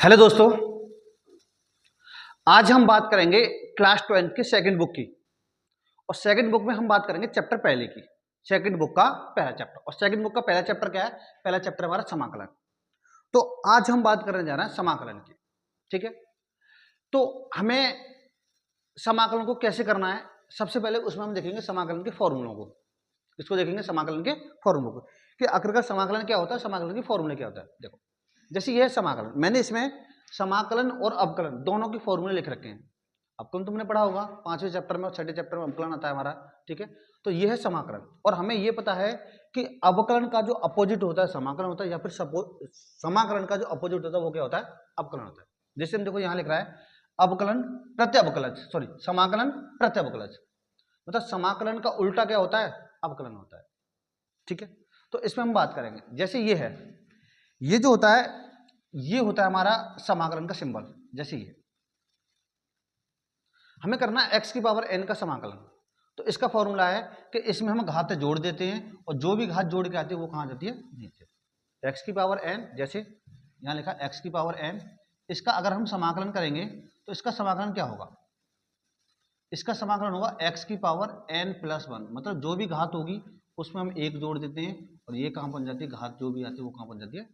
Hello दोस्तों, आज हम बात करेंगे क्लास 12 के सेकंड बुक की। और सेकंड बुक में हम बात करेंगे चैप्टर पहले की। सेकंड बुक का पहला चैप्टर, और सेकंड बुक का पहला चैप्टर क्या है? पहला चैप्टर हमारा समाकलन। तो आज हम बात करने जा रहे हैं समाकलन की। ठीक है, तो हमें समाकलन को कैसे करना है, सबसे पहले उसमें हम देखेंगे समाकलन के फॉर्मूलों को। इसको देखेंगे समाकलन के फॉर्मूलों को कि आखिरकार समाकलन क्या होता है, समाकलन के फॉर्मूले क्या होता है। देखो, जैसे ये है समाकलन, मैंने इसमें समाकलन और अवकलन दोनों के फॉर्मूले लिख रखे हैं। अवकलन तुमने पढ़ा होगा 5वें चैप्टर में और 6ठे चैप्टर में अवकलन आता है हमारा। ठीक है, तो ये है समाकलन। और हमें ये पता है कि अवकलन का जो अपोजिट होता है समाकलन होता है, या फिर समाकलन का जो अपोजिट होता है वो क्या होता है? अवकलन होता है। जैसे हम देखो यहाँ लिख रहा है अवकलन प्रत्यवकलज, सॉरी समाकलन प्रत्यवकलज, मतलब समाकलन का उल्टा क्या होता है? अवकलन होता है। ठीक है, तो इसमें हम बात करेंगे। जैसे ये है, ये जो होता है ये होता है हमारा समाकलन का सिंबल। जैसे ये हमें करना है x की पावर n का समाकलन, तो इसका फॉर्मूला है कि इसमें हम घात जोड़ देते हैं और जो भी घात जोड़ के आती है वो कहाँ जाती है? नीचे। x की पावर n, जैसे यहाँ लिखा x की पावर n, इसका अगर हम समाकलन करेंगे तो इसका समाकलन क्या होगा? इसका समाकलन होगा x की पावर n प्लस 1, मतलब जो भी घात होगी उसमें हम एक जोड़ देते हैं और ये कहाँ बन जाती है? घात जो भी आती है वो कहाँ बन जाती है?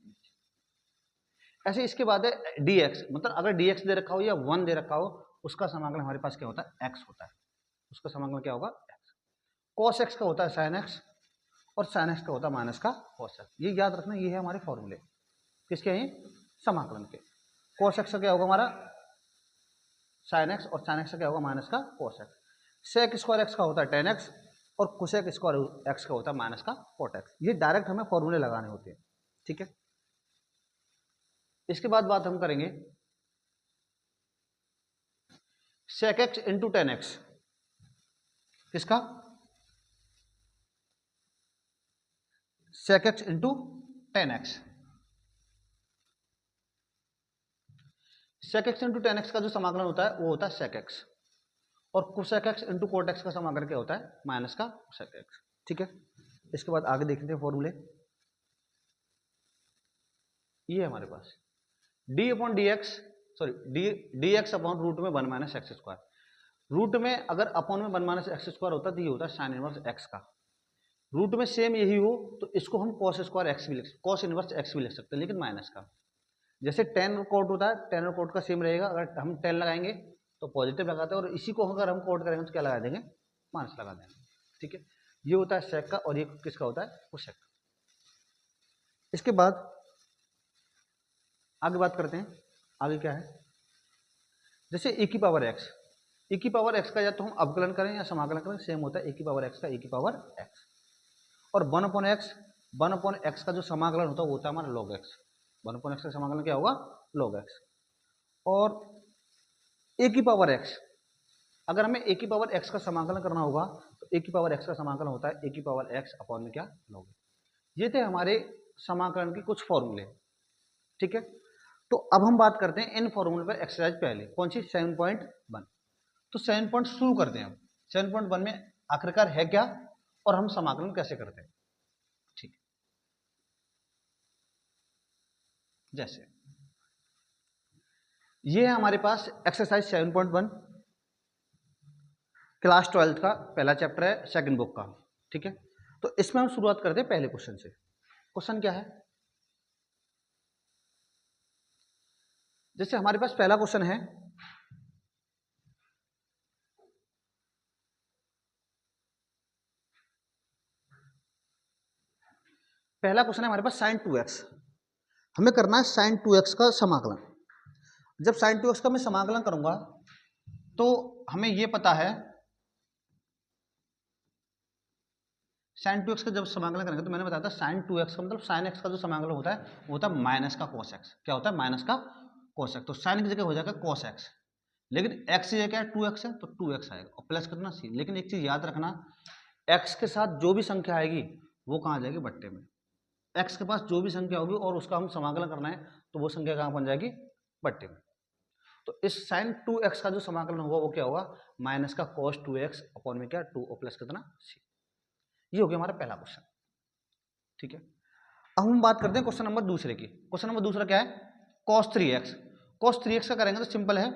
ऐसे इसके बाद है dx, मतलब अगर dx दे रखा हो या 1 दे रखा हो, उसका समाकलन हमारे पास क्या होता है? x होता है। उसका समाकलन क्या होगा? x। cos x का होता है sin x, और sin x का होता है माइनस का cos x। ये याद रखना, ये है हमारे फॉर्मूले किसके हैं? समाकलन के। cos x का क्या होगा हमारा? sin x, और sin x का क्या होगा? माइनस का cos x। sec square x का होता है tan x, और cosec स्क्वायर x का होता है माइनस का cot x। ये डायरेक्ट हमें फॉर्मूले लगाने होते हैं। ठीक है, इसके बाद बात हम करेंगे sec x into ten x. किसका? sec x into ten x. sec x into ten x का जो समाकलन होता है वो होता है sec x, और cosec x into cot x का समाकलन क्या होता है? माइनस का cosec x। ठीक है, इसके बाद आगे देखते हैं फॉर्मूले। ये है हमारे पास d upon D X, sorry D X upon root में 1 माइनस एक्स स्क्वायर। रूट में अगर अपॉन में 1 माइनस एक्स स्क्वायर होता है तो ये होता है साइन इनवर्स एक्स का। रूट में सेम यही हो तो इसको हम cos स्क्वायर एक्स भी लिख सकते, cos इनवर्स एक्स भी लिख सकते हैं, लेकिन माइनस का। जैसे टेन और कोट होता है, टेन और कोट का सेम रहेगा। अगर हम 10 लगाएंगे तो पॉजिटिव लगाते हैं, और इसी को अगर हम कोट करेंगे तो क्या लगा देंगे? माइनस लगा देंगे। ठीक है, ये होता है सेक का, और ये किसका होता है? कोसेक का। इसके बाद आगे बात करते हैं। आगे क्या है? जैसे e की पावर x, e की पावर x का या तो हम अवकलन करें या समाकलन करें, सेम होता है e की पावर x का e की पावर x। और 1 अपॉन x का जो समाकलन होता है वो होता है हमारा log x। 1 अपॉन x का समाकलन क्या होगा? log x। और a की पावर x, अगर हमें a की पावर x का समाकलन करना होगा तो a की पावर x का समाकलन होता है a की पावर x अपॉन में क्या? log x। ये थे हमारे समाकलन के कुछ फॉर्मूले। ठीक है, तो अब हम बात करते हैं इन फॉर्मूले पर एक्सरसाइज पहले, कौन सी? 7.1। तो 7 पॉइंट शुरू करते हैं हम। 7.1 में आखिरकार है क्या और हम समाकलन कैसे करते हैं। ठीक, जैसे ये है हमारे पास एक्सरसाइज 7.1, क्लास 12 का पहला चैप्टर है सेकंड बुक का। ठीक है, तो इसमें हम शुरुआत करते हैं पहले क्वेश्चन से। क्वेश्चन क्या है? जैसे हमारे पास पहला क्वेश्चन है, पहला क्वेश्चन है हमारे पास sin 2x। हमें करना है sin 2x का समाकलन। जब sin 2x का मैं समाकलन करूंगा तो हमें यह पता है sin 2x का जब समाकलन करेंगे तो मैंने बताया था sin 2x का मतलब sin x का जो समाकलन होता है वो होता है माइनस का cos x। क्या होता है? माइनस का cos x। तो sin की जगह हो जाएगा cos x, लेकिन x की जगह क्या है? 2x है तो 2x आएगा, और प्लस कितना c। लेकिन एक चीज याद रखना, x के साथ जो भी संख्या आएगी वो कहाँ जाएगी? बट्टे में। x के पास जो भी संख्या होगी और उसका हम समाकलन करना है तो वो संख्या कहाँ बन जाएगी? बट्टे में। तो इस sin 2x का जो समाकलन होगा वो क्या होगा? माइनस का cos 2x अपॉन में क्या? 2 और प्लस कितना? c। ये हो गया हमारा पहला क्वेश्चन। ठीक है, अब हम बात करते हैं क्वेश्चन नंबर दूसरे की। क्वेश्चन नंबर दूसरा क्या है? cos 3x। cos 3x का करेंगे तो सिंपल है,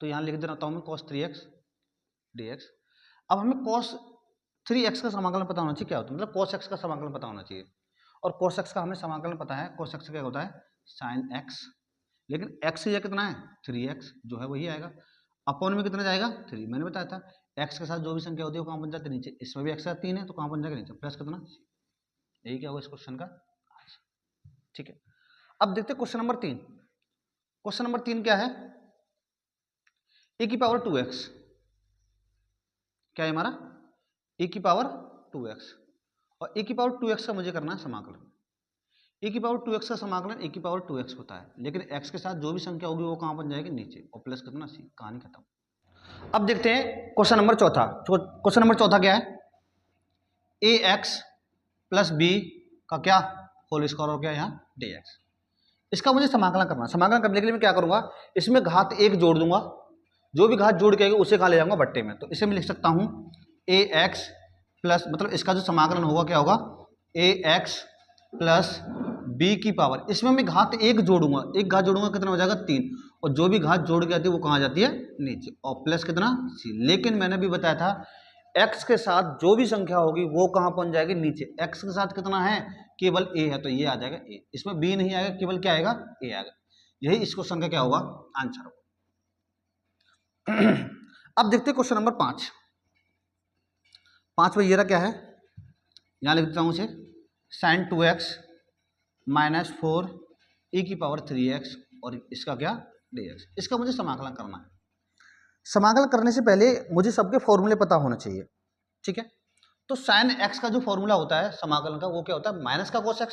तो यहाँ लिख देता हूँ मैं cos 3x dx। अब हमें cos 3x का समाकलन पता होना चाहिए क्या होता है, मतलब cos x का समाकलन पता होना चाहिए, और cos x का हमें समाकलन पता है, cos x क्या होता है sin x, लेकिन x ये कितना है 3x जो है वही आएगा, अपॉन में कितना जाएगा 3, मैंने बताया था x के साथ जो भी संख्या होती है वो कहाँ बन जाती है नीचे, इसमें भी x का 3 है तो कहाँ बन जाएगा नीचे, प्लस कितना, यही क्या होगा इस क्वेश्चन का आंसर। ठीक है, अब देखते हैं क्वेश्चन नंबर 3। क्वेश्चन नंबर 3 क्या है, e की पावर 2x, क्या है हमारा e की पावर 2x, और e की पावर 2x का मुझे करना है समाकलन। e की पावर 2x का समाकलन e की पावर 2x होता है, लेकिन x के साथ जो भी संख्या होगी वो कहाँ बन जाएगी नीचे, और प्लस कितना c, कहानी खत्म। अब देखते हैं क्वेश्चन नंबर चौथा। क्वेश्चन नंबर चौथा क्या है, ax प्लस b का क्या होल स्क्वायर और क्या यहाँ dx, इसका मुझे समाकलन करना है। समाकलन करने के लिए मैं क्या करूंगा, इसमें घात 1 जोड़ दूंगा, जो भी घात जोड़ के आएगी उसे कहाँ ले जाऊंगा बट्टे में, तो इसे मैं लिख सकता हूँ ax प्लस, मतलब इसका जो समाकलन होगा क्या होगा ax प्लस b की पावर, इसमें मैं घात 1 जोड़ूंगा, एक घात जोड़ूंगा कितना हो जाएगा 3, और जो भी घात जोड़ के आती है वो कहाँ जाती है नीचे, और प्लस कितना c। लेकिन मैंने भी बताया था x के साथ जो भी संख्या होगी वो कहाँ पहुंच जाएगी नीचे, x के साथ कितना है केवल a है तो ये आ जाएगा a, इसमें b नहीं आएगा, केवल क्या आएगा a आएगा, यही इस क्वेश्चन का क्या होगा आंसर होगा। अब देखते हैं क्वेश्चन नंबर 5। 5 में ये रहा क्या है, यहां लिख देता हूं उसे sin 2x माइनस 4 e की पावर 3x, और इसका क्या dx, इसका मुझे समाकलन करना है। समाकलन करने से पहले मुझे सबके फॉर्मूले पता होना चाहिए, ठीक है। तो sin x का जो फॉर्मूला होता है समाकलन का वो क्या होता है माइनस का cos x,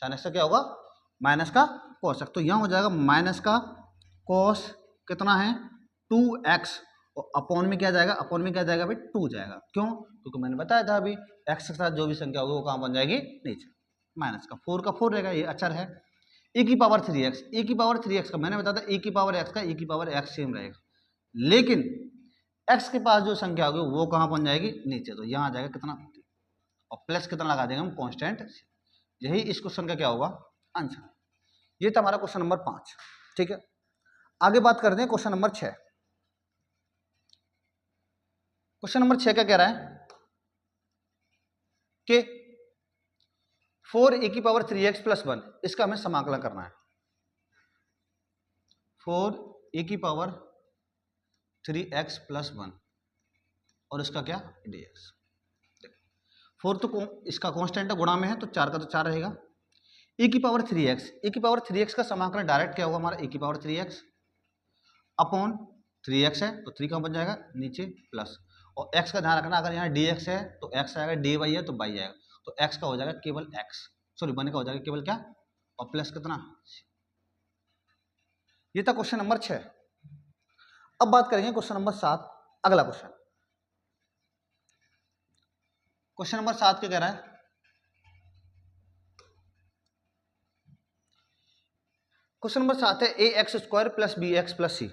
sin x का क्या होगा माइनस का cos x, तो यहाँ हो जाएगा माइनस का cos कितना है 2x, और अपॉन में क्या जाएगा, अपॉन में क्या जाएगा भाई 2 जाएगा, क्यों, क्योंकि मैंने बताया था अभी x के साथ जो भी संख्या होगी वो कहाँ बन जाएगी नीचे, माइनस का 4 का 4 रहेगा, ये अचर है। e की पावर 3x, e की पावर 3x का मैंने बताया था e की पावर x का e की पावर x सेम रहेगा, लेकिन x के पास जो संख्या होगी वो कहाँ बन जाएगी नीचे, तो यहाँ आ जाएगा कितना, और प्लस कितना लगा देंगे हम कांस्टेंट, यही इस क्वेश्चन का क्या होगा आंसर। ये था हमारा क्वेश्चन नंबर 5, ठीक है। आगे बात करते हैं क्वेश्चन नंबर 6। क्वेश्चन नंबर 6 क्या कह रहा है कि 4 e की पावर 3x प्लस 1, इसका हमें समाकलन करना है। 4 e की पावर 3x प्लस 1 और इसका क्या dx, 4 तो इसका कांस्टेंट है, गुणा में है तो 4 का तो 4 रहेगा, e की पावर 3x, e की पावर 3x का समाकलन डायरेक्ट क्या होगा हमारा e की पावर 3x अपॉन 3x है तो 3 का बन जाएगा नीचे प्लस, और x का ध्यान रखना अगर यहाँ dx है तो x आएगा, dy है तो y आएगा, तो x का हो जाएगा केवल x, सॉरी 1 का हो जाएगा केवल क्या, और प्लस कितना, ये था क्वेश्चन नंबर 6। अब बात करेंगे क्वेश्चन नंबर 7, अगला क्वेश्चन। क्वेश्चन नंबर 7 क्या कह रहा है, क्वेश्चन नंबर 7 है a x square plus b x plus c,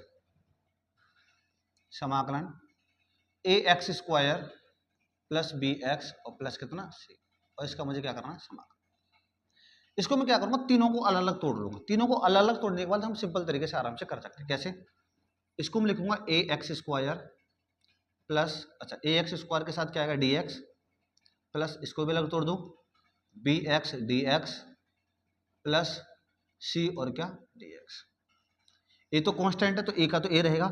समाकलन a x square plus b x और प्लस कितना सी, और इसका मुझे क्या करना है समाकलन। इसको मैं क्या करूंगा, तीनों को अलग अलग तोड़ लूंगा, तीनों को अलग अलग तोड़ने के बाद हम सिंपल तरीके से आराम से कर सकते हैं। कैसे, इसको मैं लिखूंगा ए एक्स स्क्वायर प्लस, अच्छा ए एक्स स्क्वायर के साथ क्या आएगा डी एक्स, प्लस इसको भी अलग तोड़ दूं b x d x plus c और क्या डी एक्स, ए तो कांस्टेंट है तो ए का तो ए रहेगा।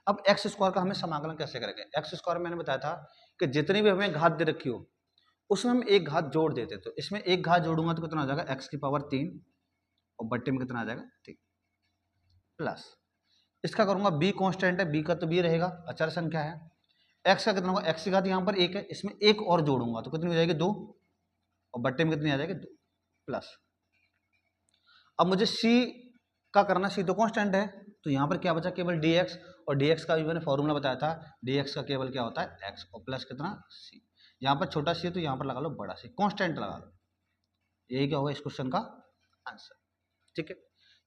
अब एक्स स्क्वायर का हमें समाकलन कैसे करेंगे, एक्स स्क्वायर मैंने बताया था कि जितनी भी हमें घात दे रखी हो उसमें हम एक घात जोड़ देते, तो इसमें एक घात जोड़ूंगा तो कितना हो जाएगा एक्स की पावर 3 और बट्टे में कितना आ जाएगा 3 प्लस इसका करूंगा बी कांस्टेंट है, बी का तो बी रहेगा, अचर संख्या है, एक्स का कितना होगा, एक्स की घात यहाँ पर 1 है, इसमें एक और जोड़ूंगा तो कितनी हो जाएगी 2 और बट्टे में कितनी आ जाएगी 2 प्लस। अब मुझे सी का करना, सी तो कांस्टेंट है तो यहाँ पर क्या बचा केवल dx, और dx का भी मैंने फॉर्मूला बताया था, dx का केवल क्या होता है x और प्लस कितना c, यहाँ पर छोटा सी तो यहाँ पर लगा लो बड़ा सी, कांस्टेंट लगा लो, यही क्या होगा इस क्वेश्चन का आंसर, ठीक है।